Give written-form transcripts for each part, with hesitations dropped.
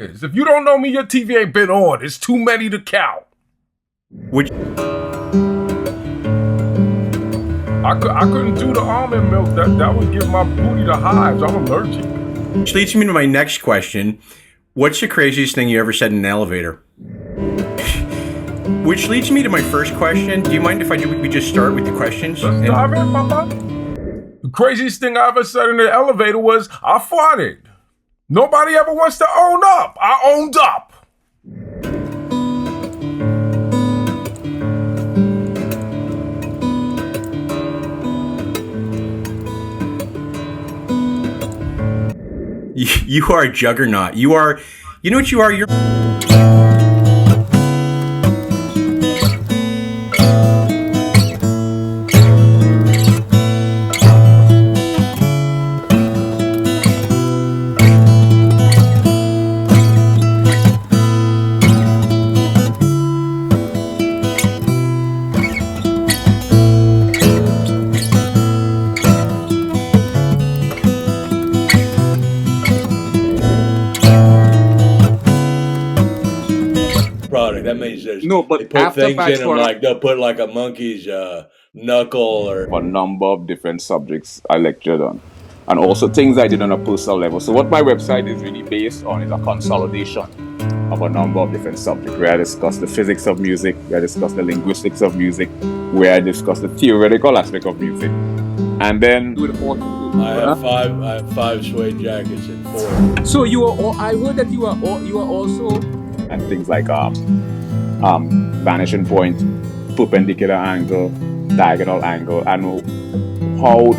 If you don't know me, your TV ain't been on. It's too many to count. I couldn't do the almond milk. That would give my booty the hives. I'm allergic. Which leads me to my next question. What's the craziest thing you ever said in an elevator? Which leads me to my first question. Do you mind if we just start with the questions? Let's dive in, Papa. The craziest thing I ever said in the elevator was, I farted. Nobody ever wants to own up. I owned up. You are a juggernaut. You know what you are? You're... That means there's no, but they put after things in them product, like they'll put like a monkey's knuckle or a number of different subjects I lectured on, and also things I did on a personal level. So what my website is really based on is a consolidation of a number of different subjects, where I discuss the physics of music, where I discuss the linguistics of music, where I discuss the theoretical aspect of music, and then I have five suede jackets and 4. So you were all, I heard that you were also and things like vanishing point, perpendicular angle, diagonal angle, and how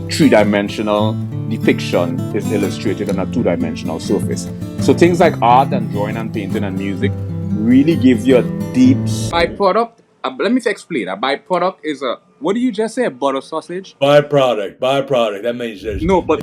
three-dimensional depiction is illustrated on a two-dimensional surface. So things like art and drawing and painting and music really gives you a deep... byproduct. Let me explain. A byproduct is a... What did you just say? A butter sausage? Byproduct. That means there's... No, but...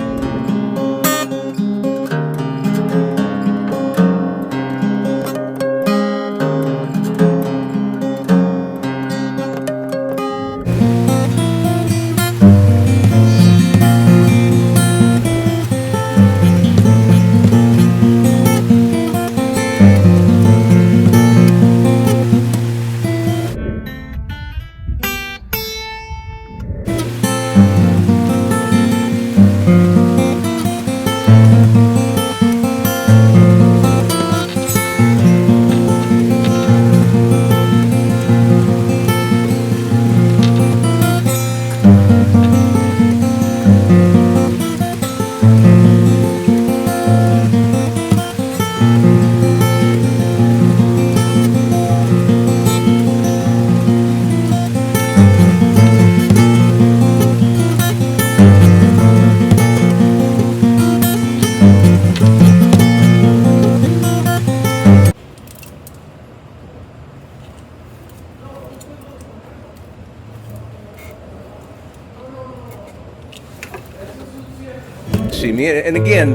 See me, and again,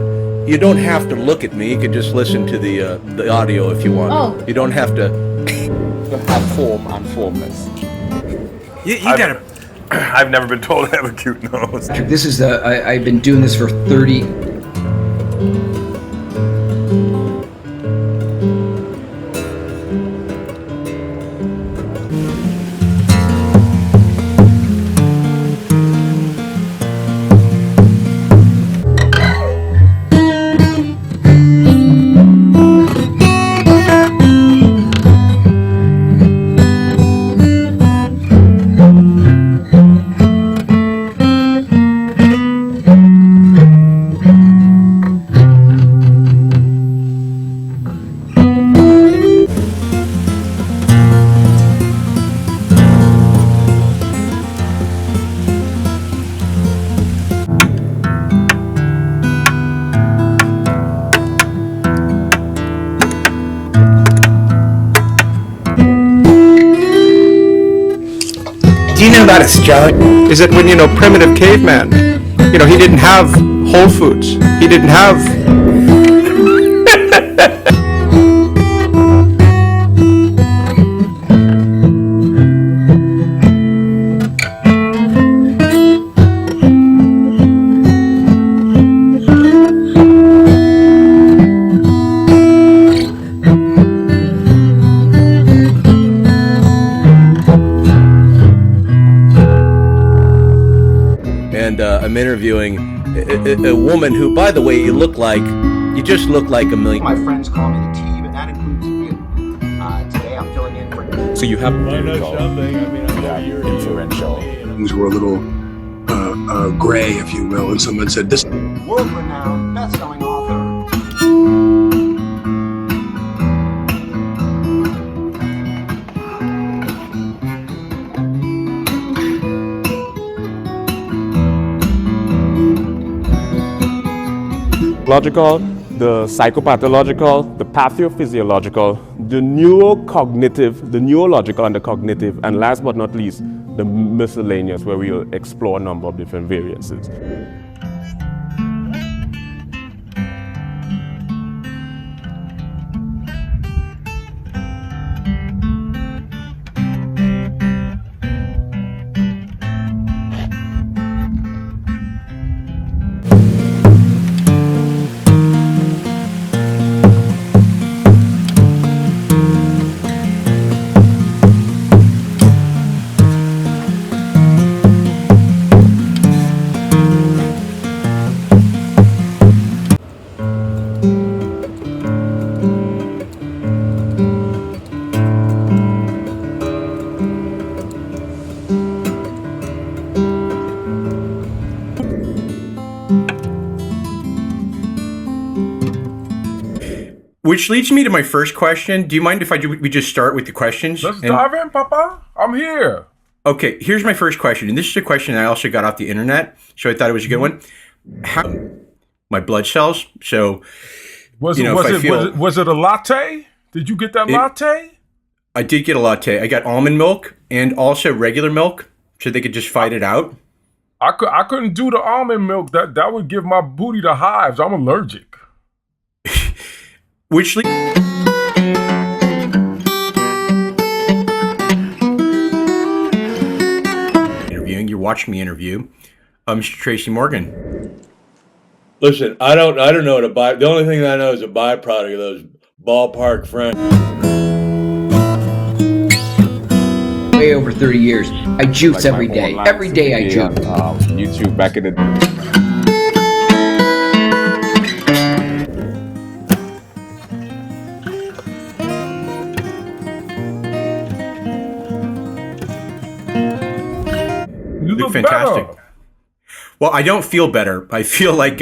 you don't have to look at me. You can just listen to the audio if you want. Oh. You don't have to have form and formless. You gotta. I've never been told I have a cute nose. This is I've been doing this for 30. Do you know about Fitzgerald? Is that when, primitive caveman, he didn't have Whole Foods. He didn't have... interviewing a woman who, by the way, you just look like a million. My friends call me the T, but that includes you. Today I'm filling in for. So you have I know something. I mean, I'm sure you're influential. Things were a little gray, if you will, and someone said this. World-renowned, best-selling author. Logical, the psychopathological, the pathophysiological, the neurocognitive, the neurological and the cognitive, and last but not least, the miscellaneous, where we'll explore a number of different variances. Which leads me to my first question. Do you mind if we just start with the questions? Let's dive in, Papa. I'm here. Okay, here's my first question, and this is a question I also got off the internet, so I thought it was a good one. How my blood cells? So, Was it a latte? Did you get that latte? I did get a latte. I got almond milk and also regular milk, so they could just fight it out. I couldn't do the almond milk. That would give my booty the hives. I'm allergic. Which interviewing, you're watching me interview, Mr. Tracy Morgan. Listen, I don't know what a by. The only thing that I know is a byproduct of those ballpark friends. Way over 30 years. I jukes every day. Every day I juke. YouTube back in the day. You look fantastic. better. Well, I don't feel better. I feel like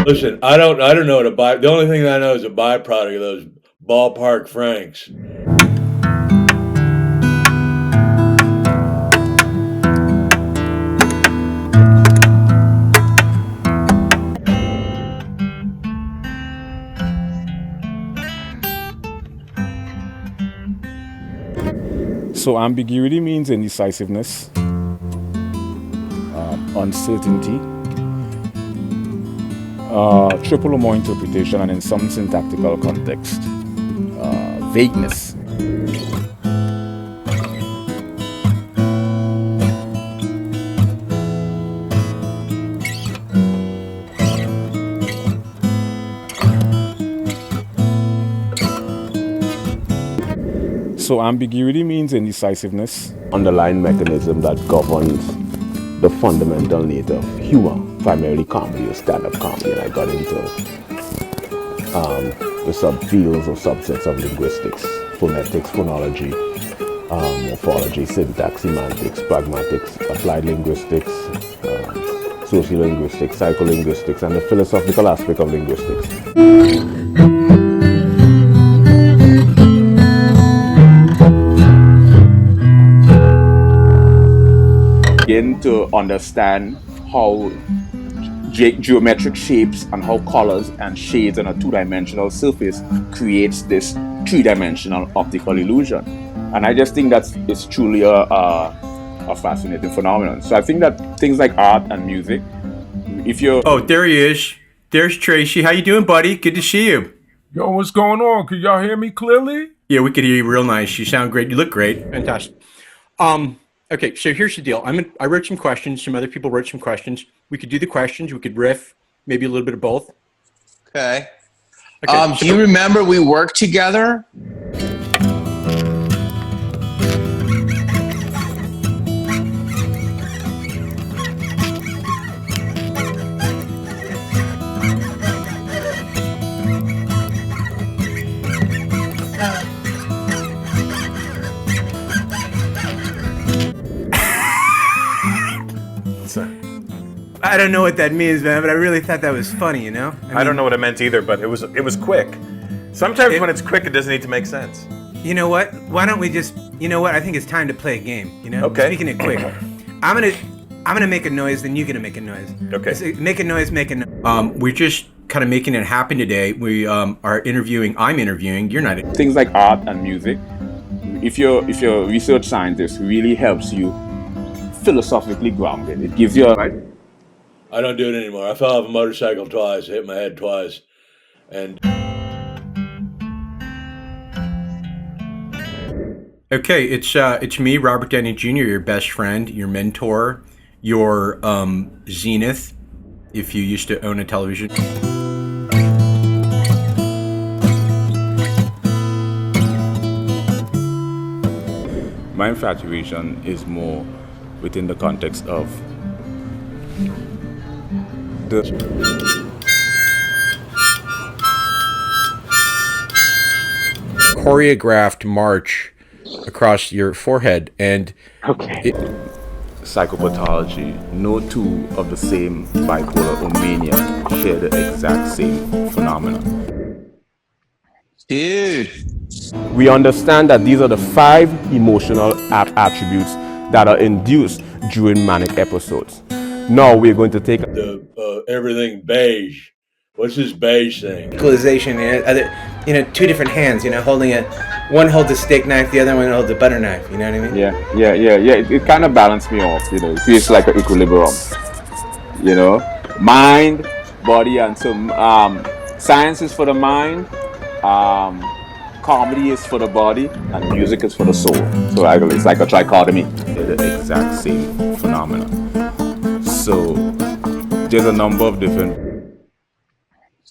Listen, I don't know what a by. The only thing that I know is a byproduct of those ballpark Franks. So ambiguity means indecisiveness, uncertainty, triple or more interpretation, and in some syntactical context, vagueness. So ambiguity means indecisiveness, underlying mechanism that governs the fundamental nature of humor, primarily comedy or stand-up comedy, and I got into the subfields or subsets of linguistics, phonetics, phonology, morphology, syntax, semantics, pragmatics, applied linguistics, sociolinguistics, psycholinguistics, and the philosophical aspect of linguistics. Begin to understand how geometric shapes and how colors and shades on a two-dimensional surface creates this three-dimensional optical illusion. And I just think it's truly a fascinating phenomenon. So I think that things like art and music, if you're... Oh, there he is. There's Tracy. How you doing, buddy? Good to see you. Yo, what's going on? Can y'all hear me clearly? Yeah, we could hear you real nice. You sound great. You look great. Fantastic. Okay, so here's the deal. I wrote some questions. Some other people wrote some questions. We could do the questions. We could riff, maybe a little bit of both. Okay. Okay, Do you remember we worked together? I don't know what that means, man, but I really thought that was funny, you know? I don't know what it meant either, but it was quick. Sometimes when it's quick, it doesn't need to make sense. You know what? Why don't we just, you know what? I think it's time to play a game, you know? Okay. Speaking it quick. I'm gonna make a noise, then you're gonna make a noise. Okay. So make a noise, make a noise. We're just kind of making it happen today. We I'm interviewing, you're not. Things like art and music, if you're a research scientist, really helps you philosophically grounded. It gives you a... I don't do it anymore. I fell off a motorcycle twice, hit my head twice, and Okay, it's me, Robert Downey Jr., your best friend, your mentor, your zenith, if you used to own a television. My infatuation is more within the context of the choreographed march across your forehead, and psychopathology. No two of the same bipolar or mania share the exact same phenomena. Dude. We understand that these are the 5 emotional attributes that are induced during manic episodes. Now we're going to take the everything beige. What's this beige thing? equalization, you know, two different hands, you know, holding one holds a steak knife, the other one holds a butter knife, you know what I mean? Yeah. It kind of balanced me off, you know. It feels like an equilibrium, you know. Mind, body, and so science is for the mind, comedy is for the body, and music is for the soul. So it's like a trichotomy. They're the exact same phenomena. So there's a number of different...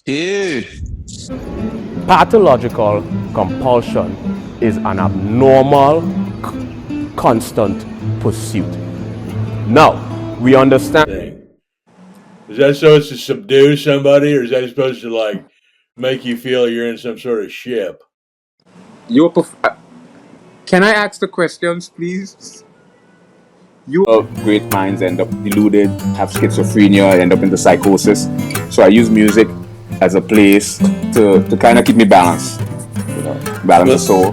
Dude. pathological compulsion is an abnormal, constant pursuit. Now, we understand... Is that supposed to subdue somebody, or is that supposed to, like, make you feel you're in some sort of ship? Can I ask the questions, please? Great minds end up deluded, have schizophrenia, end up in the psychosis. So I use music as a place to kind of keep me balanced, you know, balance the soul.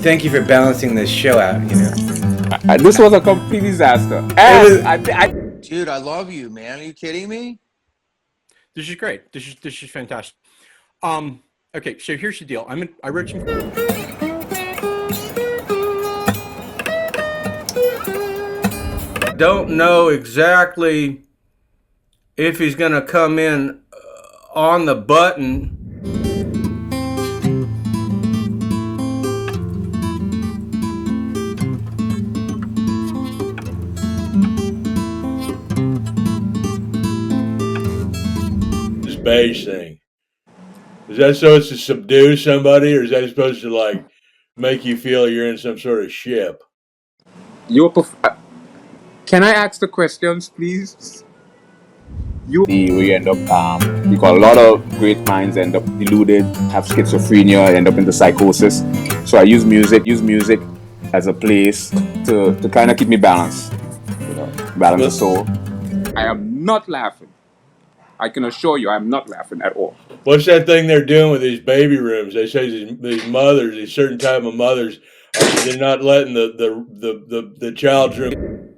Thank you for balancing this show out, you know. This was a complete disaster. And Dude, I love you, man. Are you kidding me? This is great. This is fantastic. Okay, so here's the deal. I wrote some... Don't know exactly if he's gonna come in on the button. This beige thing. Is that supposed to subdue somebody, or is that supposed to, like, make you feel you're in some sort of ship? Can I ask the questions, please? we end up, because a lot of great minds end up deluded, have schizophrenia, end up in the psychosis. So I use music as a place to kind of keep me balanced, you know, balance the soul. I am not laughing. I can assure you, I'm not laughing at all. What's that thing they're doing with these baby rooms? They say these mothers, these certain type of mothers, they're not letting the child's room.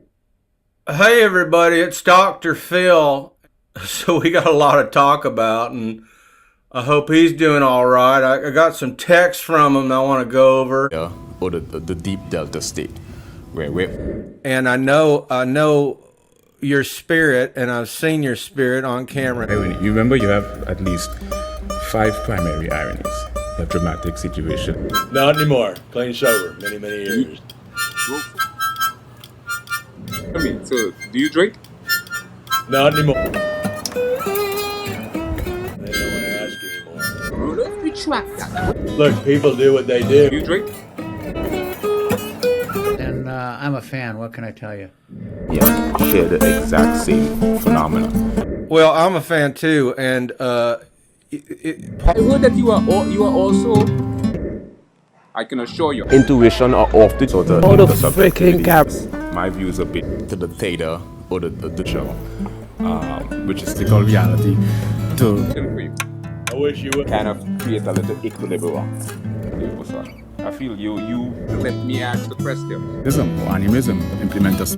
Hey everybody, it's Dr. Phil. So we got a lot to talk about, and I hope he's doing all right. I got some text from him I want to go over. Yeah, or the deep delta state, where and I know your spirit, and I've seen your spirit on camera. you remember you have at least 5 primary ironies. You have dramatic situation. Not anymore. Clean sober. Many years. I mean, so do you drink? Not anymore. They don't want to attract that. Look, people do what they do. You drink? And I'm a fan. What can I tell you? Yeah, share the exact same phenomenon. Well, I'm a fan too, and I heard that you are also. I can assure you. Intuition are often sort of the freaking caps. My views a bit to the theta or the show, which is typical reality. I wish you would kind of create a little equilibrium. I feel you Let me ask the question. Animism implement